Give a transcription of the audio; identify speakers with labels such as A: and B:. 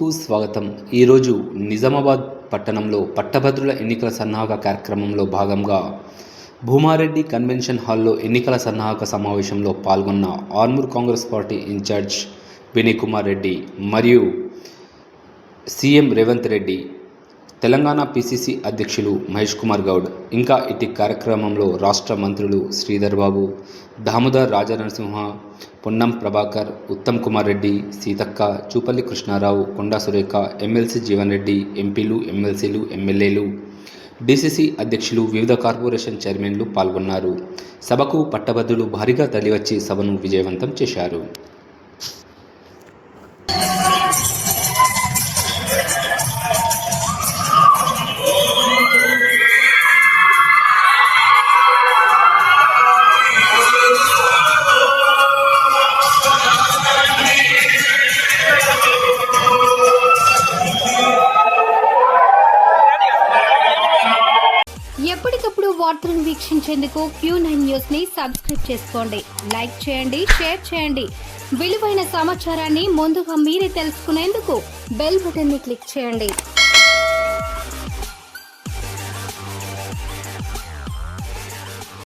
A: న్యూస్కు స్వాగతం. ఈరోజు నిజామాబాద్ పట్టణంలో పట్టభద్రుల ఎన్నికల సన్నాహక కార్యక్రమంలో భాగంగా భూమారెడ్డి కన్వెన్షన్ హాల్లో ఎన్నికల సన్నాహక సమావేశంలో పాల్గొన్న ఆర్మూర్ కాంగ్రెస్ పార్టీ ఇన్ఛార్జ్ వినయ్ కుమార్ రెడ్డి మరియు సీఎం రేవంత్ రెడ్డి, తెలంగాణ పిసిసి అధ్యక్షులు మహేష్ కుమార్ గౌడ్, ఇంకా ఇటు కార్యక్రమంలో రాష్ట్ర మంత్రులు శ్రీధర్ బాబు, దామోదర్ రాజనరసింహ, పొన్నం ప్రభాకర్, ఉత్తమ్ కుమార్ రెడ్డి, సీతక్క, చూపల్లి కృష్ణారావు, కొండా సురేఖ, ఎమ్మెల్సీ జీవన్ రెడ్డి, ఎంపీలు, ఎమ్మెల్సీలు, ఎమ్మెల్యేలు, డిసిసి అధ్యక్షులు, వివిధ కార్పొరేషన్ చైర్మన్లు పాల్గొన్నారు. సభకు పట్టభద్రులు భారీగా తరలివచ్చి సభను విజయవంతం చేశారు.
B: ఎప్పటికప్పుడు వార్తలను వీక్షించేందుకు Q9 న్యూస్ ని సబ్స్క్రైబ్ చేసుకోండి, లైక్ చేయండి, షేర్ చేయండి. విలువైన సమాచారాన్ని ముందుగా మీరే తెలుసుకునేందుకు బెల్ బటన్ ని క్లిక్ చేయండి.